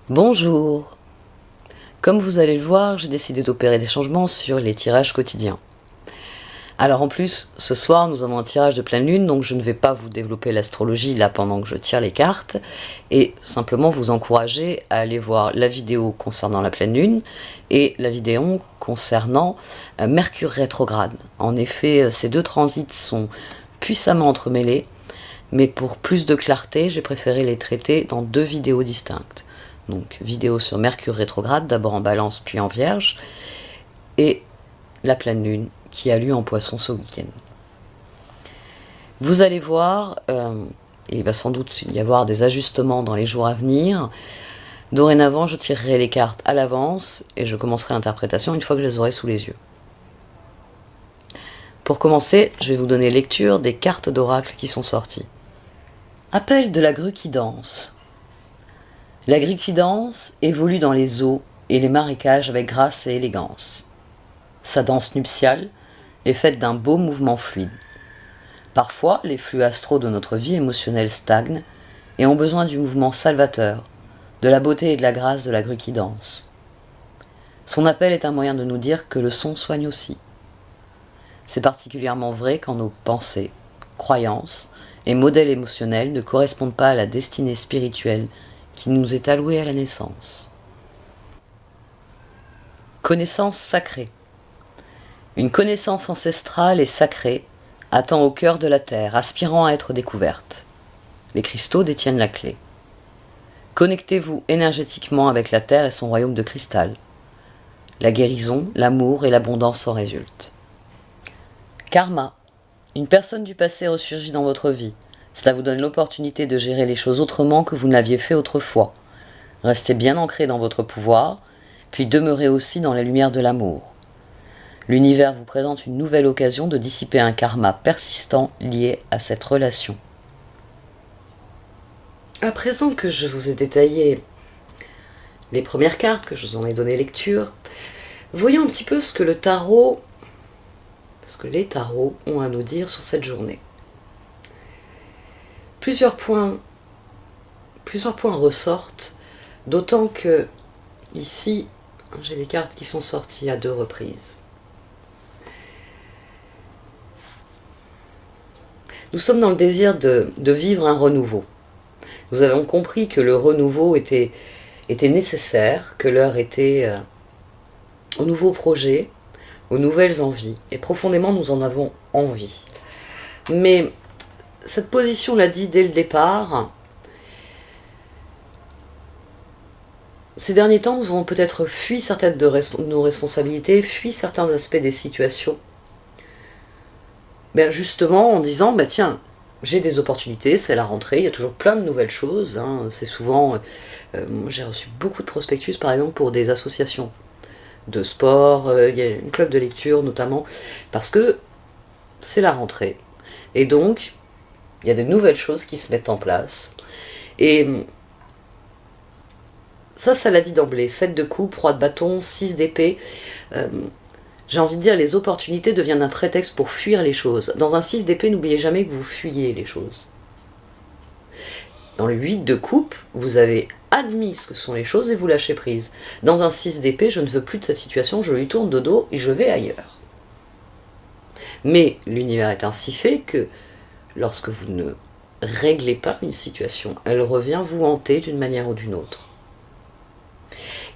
Bonjour. Comme vous allez le voir, j'ai décidé d'opérer des changements sur les tirages quotidiens. Alors en plus, ce soir, nous avons un tirage de pleine lune, donc je ne vais pas vous développer l'astrologie là pendant que je tire les cartes, et simplement vous encourager à aller voir la vidéo concernant la pleine lune et la vidéo concernant Mercure rétrograde. En effet, ces deux transits sont puissamment entremêlés, mais pour plus de clarté, j'ai préféré les traiter dans deux vidéos distinctes. Donc vidéo sur Mercure rétrograde, d'abord en Balance puis en Vierge, et la pleine lune qui a lieu en Poisson ce week-end. Vous allez voir, il va sans doute y avoir des ajustements dans les jours à venir. Dorénavant, je tirerai les cartes à l'avance et je commencerai l'interprétation une fois que je les aurai sous les yeux. Pour commencer, je vais vous donner lecture des cartes d'oracle qui sont sorties. Appel de la grue qui danse. La grue qui danse évolue dans les eaux et les marécages avec grâce et élégance. Sa danse nuptiale est faite d'un beau mouvement fluide. Parfois, les flux astraux de notre vie émotionnelle stagnent et ont besoin du mouvement salvateur, de la beauté et de la grâce de la grue qui danse. Son appel est un moyen de nous dire que le son soigne aussi. C'est particulièrement vrai quand nos pensées, croyances et modèles émotionnels ne correspondent pas à la destinée spirituelle qui nous est allouée à la naissance. Connaissance sacrée. Une connaissance ancestrale et sacrée attend au cœur de la terre, aspirant à être découverte. Les cristaux détiennent la clé. Connectez-vous énergétiquement avec la terre et son royaume de cristal. La guérison, l'amour et l'abondance en résultent. Karma. Une personne du passé ressurgit dans votre vie. Cela vous donne l'opportunité de gérer les choses autrement que vous ne l'aviez fait autrefois. Restez bien ancré dans votre pouvoir, puis demeurez aussi dans la lumière de l'amour. L'univers vous présente une nouvelle occasion de dissiper un karma persistant lié à cette relation. À présent que je vous ai détaillé les premières cartes, que je vous en ai donné lecture, voyons un petit peu ce que les tarots ont à nous dire sur cette journée. Plusieurs points ressortent, d'autant que ici, j'ai des cartes qui sont sorties à 2 reprises. Nous sommes dans le désir de vivre un renouveau. Nous avons compris que le renouveau était nécessaire, que l'heure était aux nouveaux projets, aux nouvelles envies. Et profondément, nous en avons envie. Mais cette position l'a dit dès le départ. Ces derniers temps, nous avons peut-être fui certaines de nos responsabilités, fui certains aspects des situations. Ben justement en disant, tiens, j'ai des opportunités, c'est la rentrée, il y a toujours plein de nouvelles choses. C'est souvent, moi j'ai reçu beaucoup de prospectus par exemple pour des associations de sport, il y a un club de lecture notamment, parce que c'est la rentrée. Et donc, il y a de nouvelles choses qui se mettent en place. Et ça l'a dit d'emblée. 7 de coupe, roi de bâton, 6 d'épée. J'ai envie de dire, les opportunités deviennent un prétexte pour fuir les choses. Dans un 6 d'épée, n'oubliez jamais que vous fuyez les choses. Dans le 8 de coupe, vous avez admis ce que sont les choses et vous lâchez prise. Dans un 6 d'épée, je ne veux plus de cette situation, je lui tourne de dos et je vais ailleurs. Mais l'univers est ainsi fait que lorsque vous ne réglez pas une situation, elle revient vous hanter d'une manière ou d'une autre.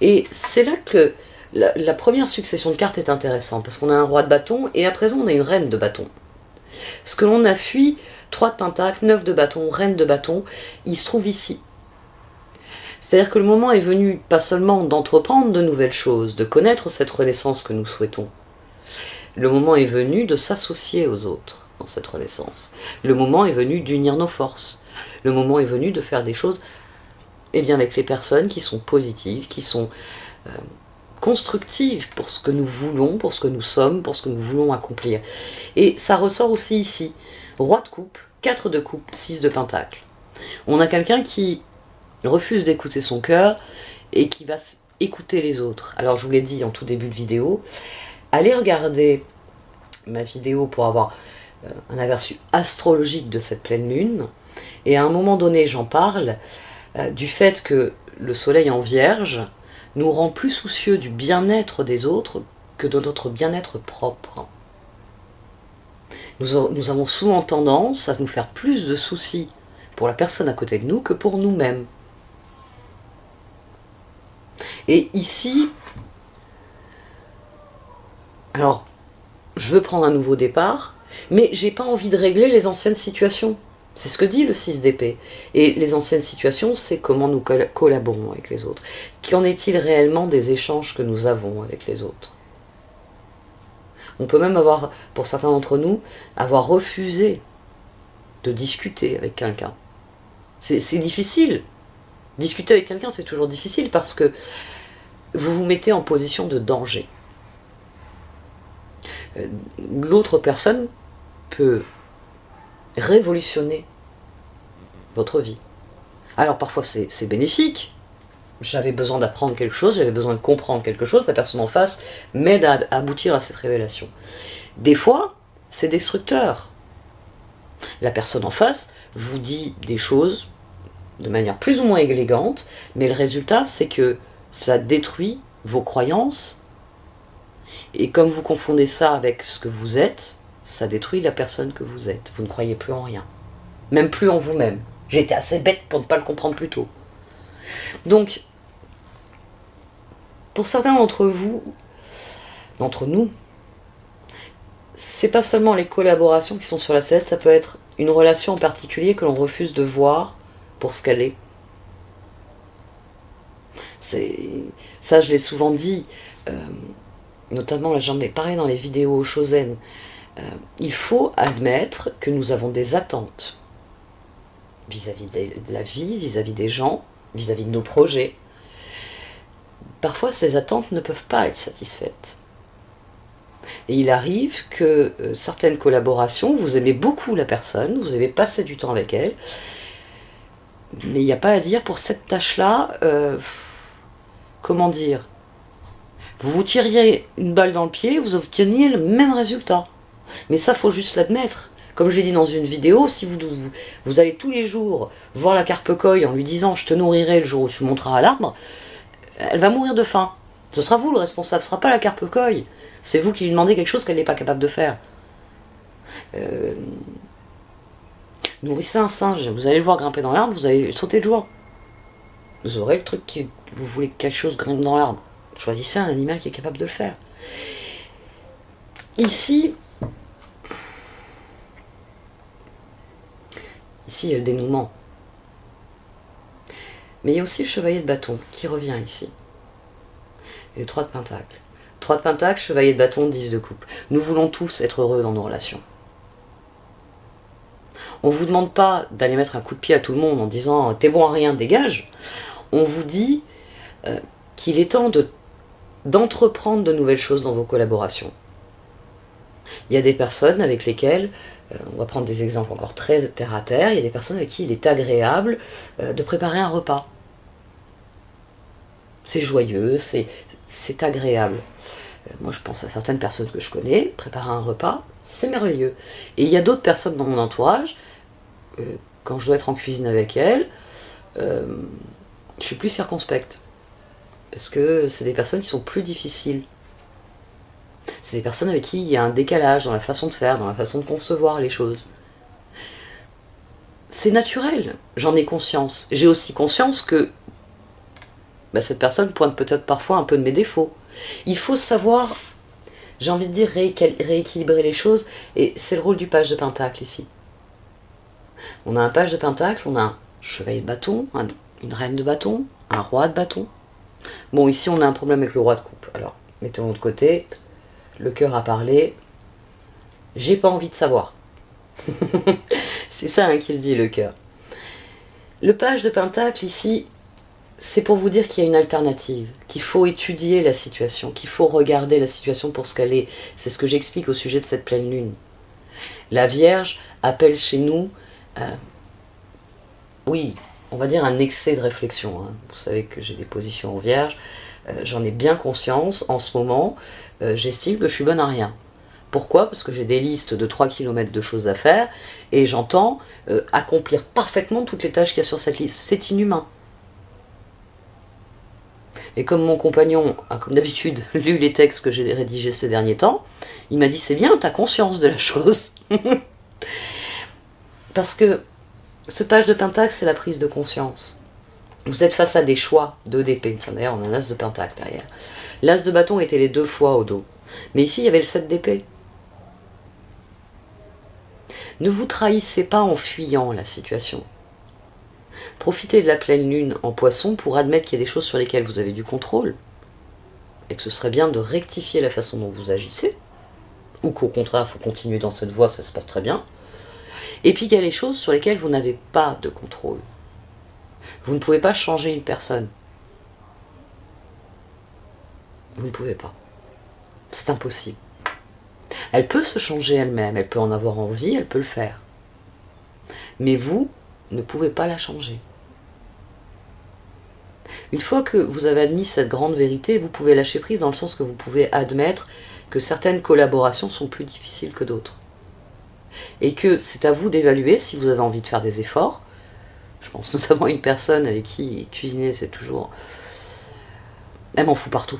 Et c'est là que la première succession de cartes est intéressante, parce qu'on a un roi de bâton, et à présent on a une reine de bâton. Ce que l'on a fui, 3 de pentacle, 9 de bâton, reine de bâton, il se trouve ici. C'est-à-dire que le moment est venu, pas seulement d'entreprendre de nouvelles choses, de connaître cette renaissance que nous souhaitons. Le moment est venu de s'associer aux autres dans cette renaissance. Le moment est venu d'unir nos forces. Le moment est venu de faire des choses avec les personnes qui sont positives, qui sont constructives pour ce que nous voulons, pour ce que nous sommes, pour ce que nous voulons accomplir. Et ça ressort aussi ici. Roi de coupe, 4 de coupe, 6 de pentacle. On a quelqu'un qui refuse d'écouter son cœur et qui va écouter les autres. Alors je vous l'ai dit en tout début de vidéo, allez regarder ma vidéo pour avoir un aperçu astrologique de cette pleine lune. Et à un moment donné, j'en parle du fait que le soleil en Vierge nous rend plus soucieux du bien-être des autres que de notre bien-être propre. Nous avons souvent tendance à nous faire plus de soucis pour la personne à côté de nous que pour nous-mêmes. Et ici, alors, je veux prendre un nouveau départ, mais j'ai pas envie de régler les anciennes situations. C'est ce que dit le 6 d'épée. Et les anciennes situations, c'est comment nous collaborons avec les autres. Qu'en est-il réellement des échanges que nous avons avec les autres? On peut même avoir, pour certains d'entre nous, avoir refusé de discuter avec quelqu'un. C'est difficile. Discuter avec quelqu'un, c'est toujours difficile parce que vous vous mettez en position de danger. L'autre personne peut révolutionner votre vie. Alors parfois c'est bénéfique. J'avais besoin d'apprendre quelque chose, j'avais besoin de comprendre quelque chose, la personne en face m'aide à aboutir à cette révélation. Des fois, c'est destructeur. La personne en face vous dit des choses de manière plus ou moins élégante, mais le résultat, c'est que ça détruit vos croyances, et comme vous confondez ça avec ce que vous êtes, ça détruit la personne que vous êtes. Vous ne croyez plus en rien. Même plus en vous-même. J'ai été assez bête pour ne pas le comprendre plus tôt. Donc, pour certains d'entre nous, c'est pas seulement les collaborations qui sont sur la sellette, ça peut être une relation en particulier que l'on refuse de voir pour ce qu'elle est. Ça, je l'ai souvent dit, notamment, là, j'en ai parlé dans les vidéos Shosen. Il faut admettre que nous avons des attentes vis-à-vis de la vie, vis-à-vis des gens, vis-à-vis de nos projets. Parfois, ces attentes ne peuvent pas être satisfaites. Et il arrive que certaines collaborations, vous aimez beaucoup la personne, vous avez passé du temps avec elle, mais il n'y a pas à dire pour cette tâche-là, comment dire, vous vous tiriez une balle dans le pied, vous obteniez le même résultat. Mais ça, faut juste l'admettre. Comme je l'ai dit dans une vidéo, si vous allez tous les jours voir la carpe-coï en lui disant « je te nourrirai le jour où tu monteras à l'arbre », elle va mourir de faim. Ce sera vous le responsable, ce ne sera pas la carpe-coï. C'est vous qui lui demandez quelque chose qu'elle n'est pas capable de faire. Nourrissez un singe, vous allez le voir grimper dans l'arbre, vous allez sauter de joie. Vous aurez le truc qui... Vous voulez que quelque chose grimpe dans l'arbre. Choisissez un animal qui est capable de le faire. Ici, il y a le dénouement. Mais il y a aussi le chevalier de bâton qui revient ici. Et le 3 de pentacle. 3 de pentacle, chevalier de bâton, 10 de coupe. Nous voulons tous être heureux dans nos relations. On ne vous demande pas d'aller mettre un coup de pied à tout le monde en disant « t'es bon à rien, dégage ». On vous dit qu'il est temps d'entreprendre de nouvelles choses dans vos collaborations. Il y a des personnes avec lesquelles, on va prendre des exemples encore très terre à terre, il y a des personnes avec qui il est agréable de préparer un repas. C'est joyeux, c'est agréable. Moi je pense à certaines personnes que je connais, préparer un repas, c'est merveilleux. Et il y a d'autres personnes dans mon entourage, quand je dois être en cuisine avec elles, je suis plus circonspecte. Parce que c'est des personnes qui sont plus difficiles. C'est des personnes avec qui il y a un décalage dans la façon de faire, dans la façon de concevoir les choses. C'est naturel, j'en ai conscience. J'ai aussi conscience que cette personne pointe peut-être parfois un peu de mes défauts. Il faut savoir, j'ai envie de dire, rééquilibrer les choses, et c'est le rôle du page de pentacle ici. On a un page de pentacle, on a un chevalier de bâton, une reine de bâton, un roi de bâton. Bon, ici on a un problème avec le roi de coupe. Alors, mettons-le de côté, le cœur a parlé, j'ai pas envie de savoir. C'est ça qu'il dit, le cœur. Le page de pentacle ici, c'est pour vous dire qu'il y a une alternative, qu'il faut étudier la situation, qu'il faut regarder la situation pour ce qu'elle est. C'est ce que j'explique au sujet de cette pleine lune. La Vierge appelle chez nous, oui, on va dire un excès de réflexion. Hein. Vous savez que j'ai des positions en Vierge, j'en ai bien conscience. En ce moment, j'estime que je suis bonne à rien. Pourquoi? Parce que j'ai des listes de 3 km de choses à faire, et j'entends accomplir parfaitement toutes les tâches qu'il y a sur cette liste. C'est inhumain. Et comme mon compagnon a, comme d'habitude, lu les textes que j'ai rédigés ces derniers temps, il m'a dit c'est bien, t'as conscience de la chose. Parce que ce page de pentacle, c'est la prise de conscience. Vous êtes face à des choix de d'épée. D'ailleurs, on a un as de pentacle derrière. L'as de bâton était les 2 fois au dos. Mais ici, il y avait le 7 d'épée. Ne vous trahissez pas en fuyant la situation. Profitez de la pleine lune en poisson pour admettre qu'il y a des choses sur lesquelles vous avez du contrôle et que ce serait bien de rectifier la façon dont vous agissez, ou qu'au contraire, il faut continuer dans cette voie, ça se passe très bien. Et puis il y a les choses sur lesquelles vous n'avez pas de contrôle. Vous ne pouvez pas changer une personne. Vous ne pouvez pas. C'est impossible. Elle peut se changer elle-même, elle peut en avoir envie, elle peut le faire. Mais vous ne pouvez pas la changer. Une fois que vous avez admis cette grande vérité, vous pouvez lâcher prise dans le sens que vous pouvez admettre que certaines collaborations sont plus difficiles que d'autres. Et que c'est à vous d'évaluer si vous avez envie de faire des efforts. Je pense notamment à une personne avec qui cuisiner, c'est toujours... Elle m'en fout partout.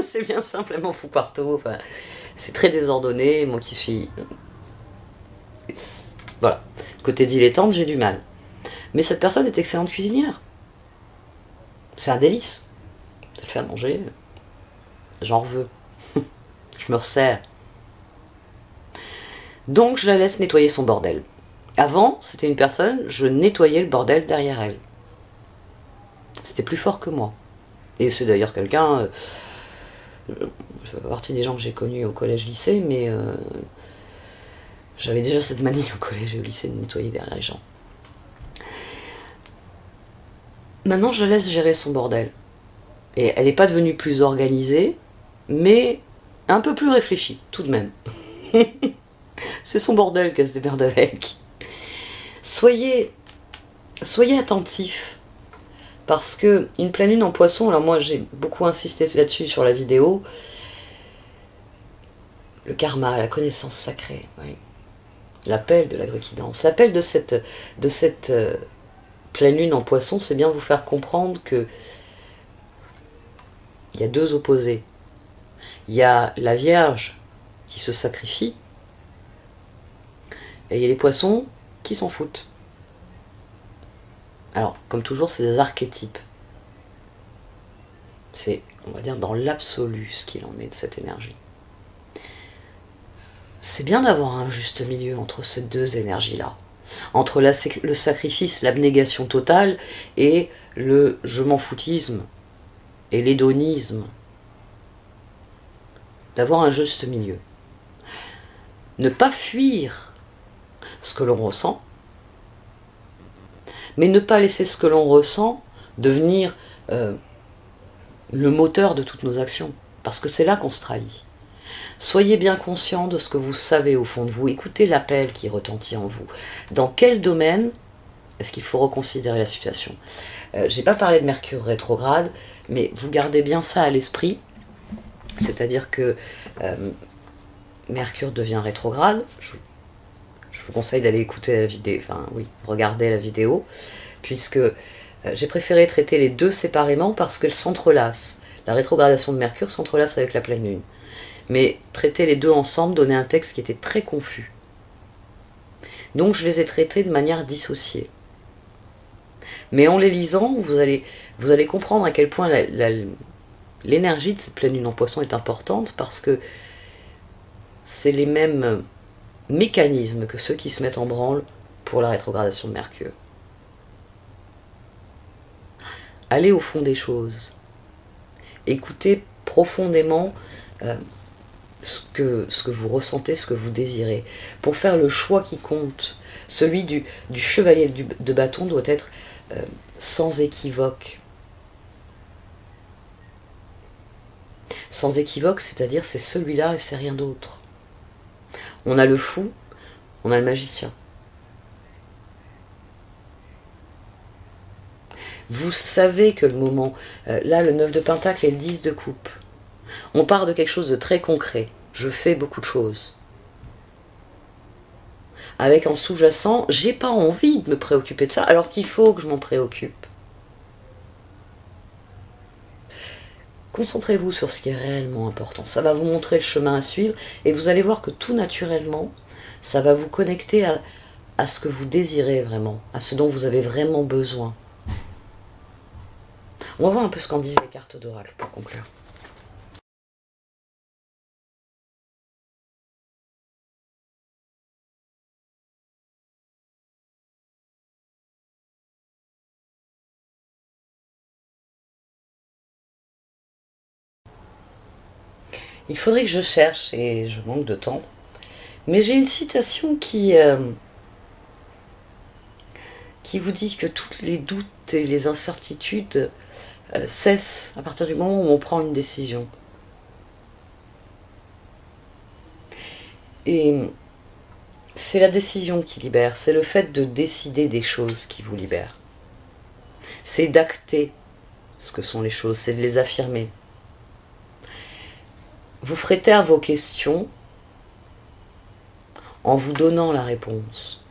C'est bien simple, elle m'en fout partout. Enfin, c'est très désordonné, moi qui suis... Voilà. Côté dilettante, j'ai du mal. Mais cette personne est excellente cuisinière. C'est un délice. Elle fait à manger. J'en veux. Je me resserre. Donc je la laisse nettoyer son bordel. Avant, c'était une personne, je nettoyais le bordel derrière elle. C'était plus fort que moi. Et c'est d'ailleurs quelqu'un... je fais partie des gens que j'ai connus au collège-lycée, mais j'avais déjà cette manie au collège et au lycée de nettoyer derrière les gens. Maintenant, je la laisse gérer son bordel. Et elle n'est pas devenue plus organisée, mais un peu plus réfléchie, tout de même. C'est son bordel qu'elle se démerde avec. Soyez attentifs. Parce que une pleine lune en poisson, alors moi j'ai beaucoup insisté là-dessus sur la vidéo, le karma, la connaissance sacrée, oui. L'appel de la grue qui danse, l'appel de cette pleine lune en poisson, c'est bien vous faire comprendre que il y a 2 opposés. Il y a la Vierge qui se sacrifie, et il y a les poissons qui s'en foutent. Alors, comme toujours, c'est des archétypes. C'est, on va dire, dans l'absolu ce qu'il en est de cette énergie. C'est bien d'avoir un juste milieu entre ces 2 énergies-là. Entre le sacrifice, l'abnégation totale, et le je m'en foutisme, et l'hédonisme. D'avoir un juste milieu. Ne pas fuir ce que l'on ressent, mais ne pas laisser ce que l'on ressent devenir le moteur de toutes nos actions, parce que c'est là qu'on se trahit. Soyez bien conscient de ce que vous savez au fond de vous, écoutez l'appel qui retentit en vous. Dans quel domaine est-ce qu'il faut reconsidérer la situation? J'ai pas parlé de Mercure rétrograde, mais vous gardez bien ça à l'esprit, c'est-à-dire que Mercure devient rétrograde. Je vous conseille d'aller écouter la vidéo, enfin oui, regarder la vidéo, puisque j'ai préféré traiter les 2 séparément parce qu'elles s'entrelacent. La rétrogradation de Mercure s'entrelace avec la pleine lune. Mais traiter les 2 ensemble donnait un texte qui était très confus. Donc je les ai traités de manière dissociée. Mais en les lisant, vous allez comprendre à quel point l'énergie de cette pleine lune en poisson est importante, parce que c'est les mêmes mécanismes que ceux qui se mettent en branle pour la rétrogradation de Mercure. Allez au fond des choses. Écoutez profondément ce que vous ressentez, ce que vous désirez. Pour faire le choix qui compte, celui du chevalier de bâton doit être sans équivoque. Sans équivoque, c'est-à-dire c'est celui-là et c'est rien d'autre. On a le fou, on a le magicien. Vous savez que le moment, là le 9 de pentacle et le 10 de coupe, on part de quelque chose de très concret. Je fais beaucoup de choses. Avec en sous-jacent, j'ai pas envie de me préoccuper de ça, alors qu'il faut que je m'en préoccupe. Concentrez-vous sur ce qui est réellement important. Ça va vous montrer le chemin à suivre et vous allez voir que tout naturellement, ça va vous connecter à ce que vous désirez vraiment, à ce dont vous avez vraiment besoin. On va voir un peu ce qu'en disent les cartes d'oracle pour conclure. Il faudrait que je cherche et je manque de temps. Mais j'ai une citation qui vous dit que tous les doutes et les incertitudes cessent à partir du moment où on prend une décision. Et c'est la décision qui libère, c'est le fait de décider des choses qui vous libère. C'est d'acter ce que sont les choses, c'est de les affirmer. Vous ferez taire vos questions en vous donnant la réponse.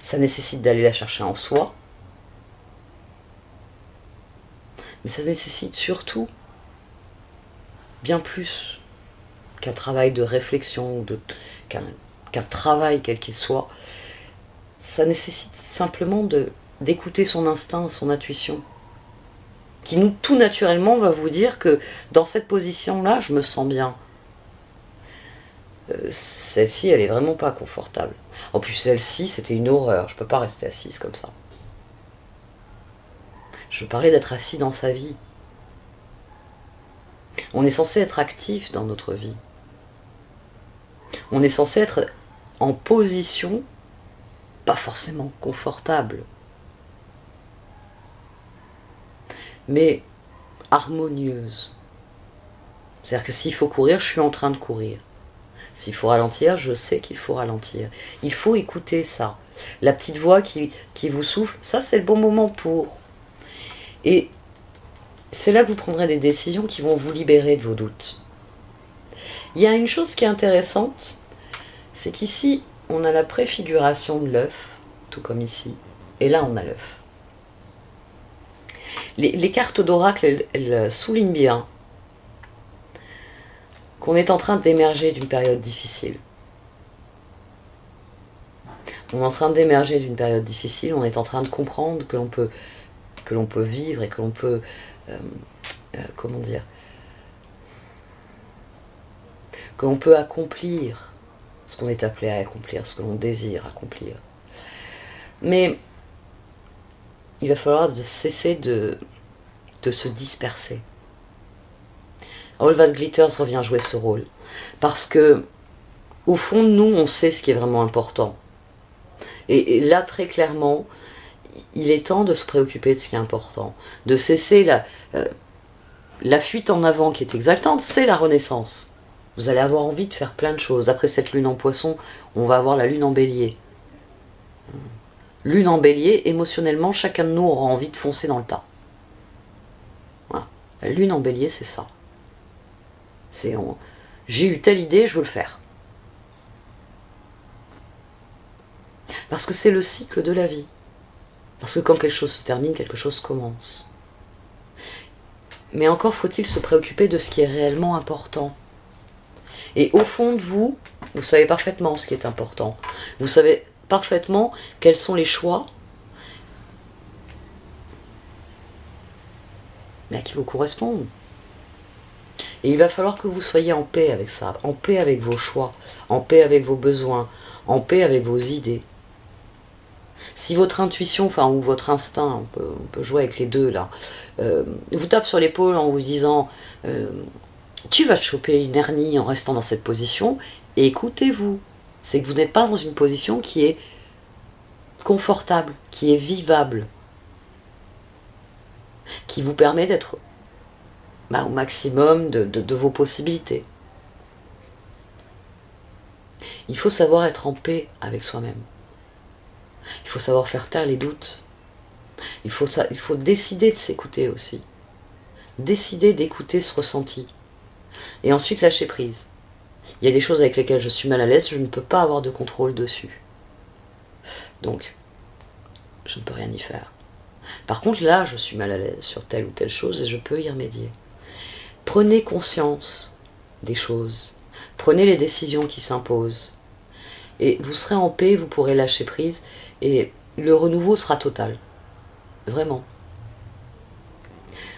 Ça nécessite d'aller la chercher en soi, mais ça nécessite surtout bien plus qu'un travail de réflexion, qu'un travail quel qu'il soit. Ça nécessite simplement d'écouter son instinct, son intuition, qui tout naturellement va vous dire que dans cette position-là, je me sens bien. Celle-ci, elle est vraiment pas confortable. En plus, celle-ci, c'était une horreur. Je peux pas rester assise comme ça. Je parlais d'être assis dans sa vie. On est censé être actif dans notre vie. On est censé être en position, pas forcément confortable, mais harmonieuse. C'est-à-dire que s'il faut courir, je suis en train de courir. S'il faut ralentir, je sais qu'il faut ralentir. Il faut écouter ça. La petite voix qui vous souffle, ça c'est le bon moment pour. Et c'est là que vous prendrez des décisions qui vont vous libérer de vos doutes. Il y a une chose qui est intéressante, c'est qu'ici, on a la préfiguration de l'œuf, tout comme ici, et là on a l'œuf. Les cartes d'oracle, elles soulignent bien qu'on est en train d'émerger d'une période difficile. On est en train d'émerger d'une période difficile, on est en train de comprendre que l'on peut vivre et que l'on peut, comment dire, que l'on peut accomplir ce qu'on est appelé à accomplir, ce que l'on désire accomplir. Mais il va falloir cesser de se disperser. Olvad Glitters revient jouer ce rôle. Parce que, au fond de nous, on sait ce qui est vraiment important. Et là, très clairement, il est temps de se préoccuper de ce qui est important. De cesser la fuite en avant qui est exaltante, c'est la renaissance. Vous allez avoir envie de faire plein de choses. Après cette lune en poisson, on va avoir la lune en bélier. Lune en bélier, émotionnellement, chacun de nous aura envie de foncer dans le tas. Voilà. La lune en bélier, c'est ça. J'ai eu telle idée, je veux le faire. Parce que c'est le cycle de la vie. Parce que quand quelque chose se termine, quelque chose commence. Mais encore faut-il se préoccuper de ce qui est réellement important. Et au fond de vous, vous savez parfaitement ce qui est important. Vous savez parfaitement quels sont les choix mais qui vous correspondent. Et il va falloir que vous soyez en paix avec ça, en paix avec vos choix, en paix avec vos besoins, en paix avec vos idées. Si votre intuition, ou votre instinct, on peut jouer avec les deux là, vous tape sur l'épaule en vous disant tu vas te choper une hernie en restant dans cette position, et écoutez-vous, c'est que vous n'êtes pas dans une position qui est confortable, qui est vivable, qui vous permet d'être au maximum de vos possibilités. Il faut savoir être en paix avec soi-même. Il faut savoir faire taire les doutes. Il faut décider de s'écouter aussi. Décider d'écouter ce ressenti. Et ensuite lâcher prise. Il y a des choses avec lesquelles je suis mal à l'aise, je ne peux pas avoir de contrôle dessus. Donc, je ne peux rien y faire. Par contre, là, je suis mal à l'aise sur telle ou telle chose et je peux y remédier. Prenez conscience des choses. Prenez les décisions qui s'imposent. Et vous serez en paix, vous pourrez lâcher prise. Et le renouveau sera total. Vraiment.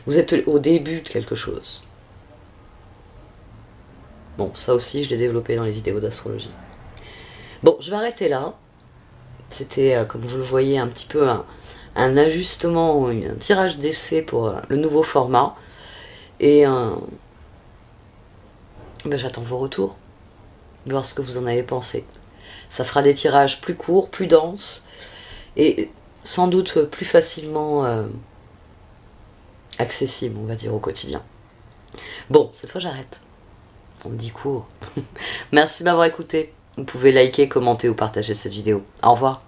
Vous êtes au début de quelque chose. Bon, ça aussi, je l'ai développé dans les vidéos d'astrologie. Bon, je vais arrêter là. C'était, comme vous le voyez, un petit peu un ajustement, un tirage d'essai pour le nouveau format. Et ben, j'attends vos retours, voir ce que vous en avez pensé. Ça fera des tirages plus courts, plus denses, et sans doute plus facilement accessibles, on va dire, au quotidien. Bon, cette fois j'arrête. On me dit court. Merci de m'avoir écouté. Vous pouvez liker, commenter ou partager cette vidéo. Au revoir.